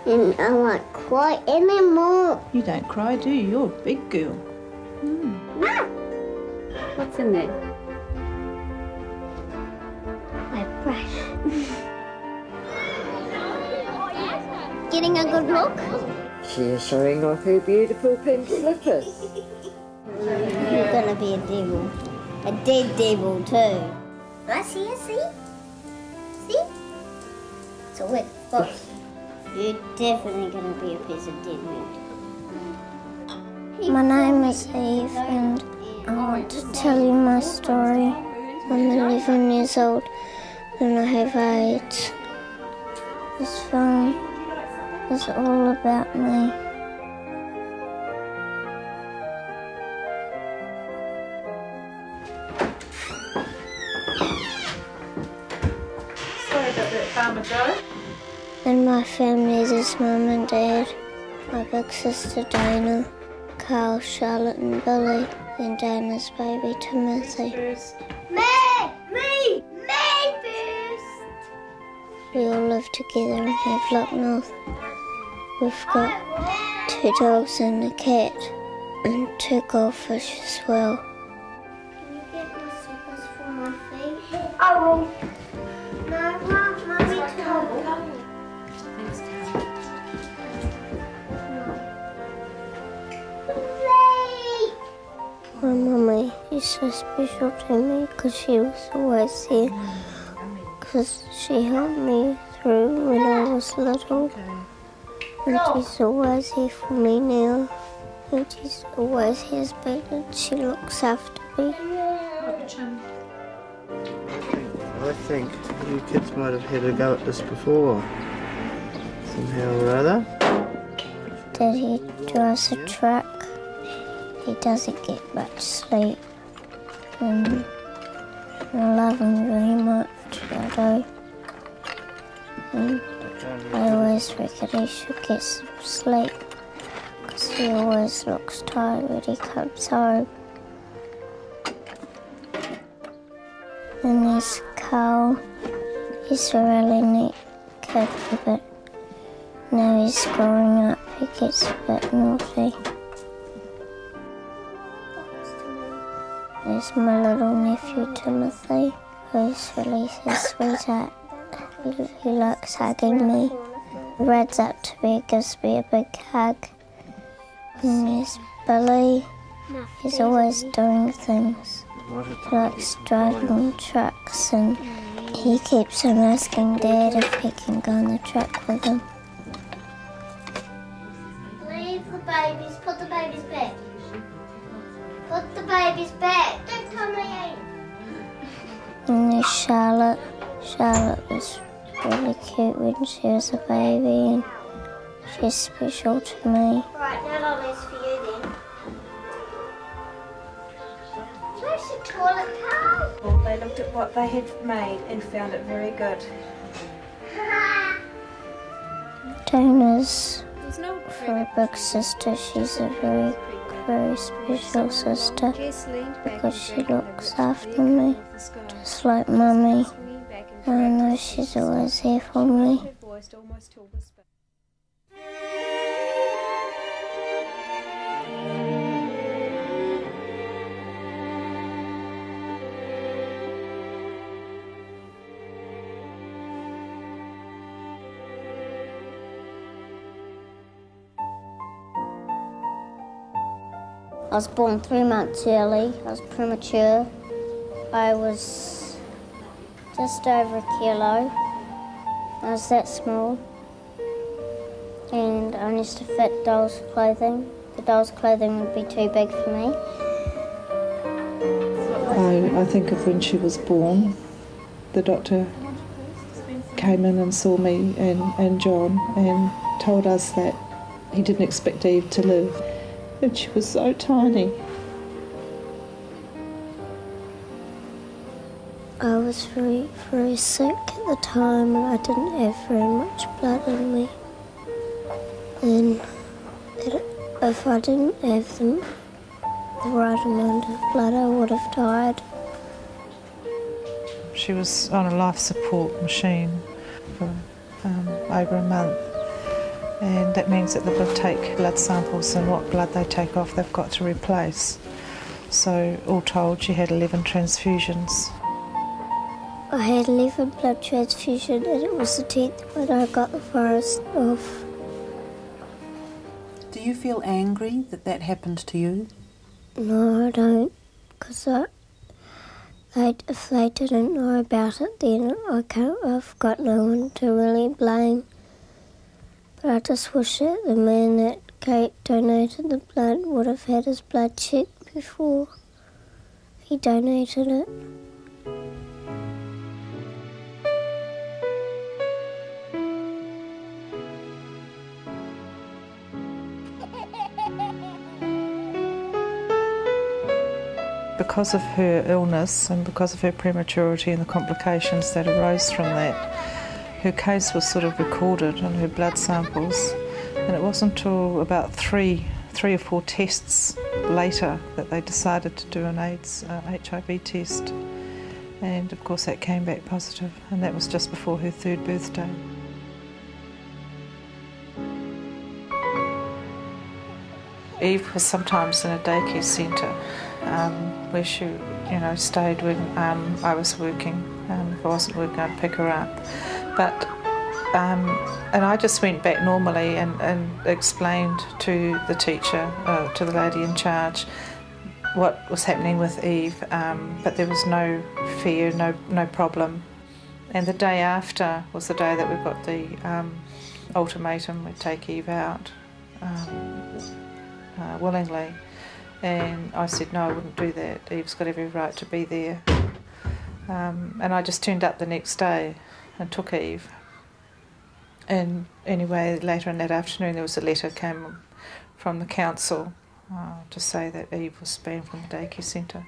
And I won't cry anymore. You don't cry, do you? You're a big girl. Ah! What's in there? My brush. Getting a good look? She is showing off her beautiful pink slippers. You're gonna be a devil. A dead devil too. Nice here, see? See? It's a wet foot. You're definitely gonna be a piece of dead meat. My name is Eve and I want to tell you my story. I'm 11 years old and I have AIDS. This film is all about me. Sorry about that, Farmer Joe. And my family is Mum and Dad, my big sister Dana, Carl, Charlotte and Billy, and Dana's baby Timothy. Me first! We all live together and have Locknorth. We've got 2 dogs and a cat, and 2 goldfish as well. Can you get my slippers for my feet? I will. No, Mummy too. My mummy is so special to me because she was always there. Because she helped me through when I was little. And she's always here for me now. And she's always has been and she looks after me. I think you kids might have had a go at this before, somehow or other. Daddy drives a truck. He doesn't get much sleep. And I love him very much, I do. And I always reckon he should get some sleep because he always looks tired when he comes home. And there's Carl. He's a really neat kid, but now he's growing up, he gets a bit naughty. There's my little nephew Timothy, who's really his sweetheart. He likes hugging me. He runs up to me and gives me a big hug. And there's Billy. He's always doing things. He likes driving trucks and he keeps on asking Dad if he can go on the truck with him. Leave the babies, put the babies back. Put the babies back. Don't tell me. And there's Charlotte. Charlotte was really cute when she was a baby and she's special to me. Right, no lollies for you then. Where's the toilet paper? Well, they looked at what they had made and found it very good. Dana's for a big sister. She's a very special sister because she looks after me, just like Mummy. I know she's always here for me. I was born 3 months early. I was premature. I was just over a kilo. I was that small. And I used to fit doll's clothing. The doll's clothing would be too big for me. I think of when she was born. The doctor came in and saw me and John and told us that he didn't expect Eve to live. And she was so tiny. I was very, very sick at the time and I didn't have very much blood in me. And if I didn't have the right amount of blood, I would have died. She was on a life support machine for over a month. and that means that they've got to take blood samples, and what blood they take off they've got to replace. So all told, she had 11 transfusions. I had 11 blood transfusions and it was the 10th when I got the virus off. Do you feel angry that that happened to you? No, I don't, because if they didn't know about it, then I've got no one to really blame. But I just wish that the man that Kate donated the blood would have had his blood checked before he donated it. Because of her illness and because of her prematurity and the complications that arose from that, her case was sort of recorded on her blood samples, and it wasn't until about three or four tests later that they decided to do an AIDS HIV test, and of course that came back positive, and that was just before her 3rd birthday. Eve was sometimes in a daycare centre where she, stayed when I was working. If I wasn't working, I'd pick her up. But and I just went back normally and explained to the teacher, to the lady in charge, what was happening with Eve. But there was no fear, no problem. And the day after was the day that we got the ultimatum we'd take Eve out willingly. And I said, no, I wouldn't do that. Eve's got every right to be there. And I just turned up the next day and took Eve. And anyway, later in that afternoon, there was a letter came from the council to say that Eve was banned from the daycare centre.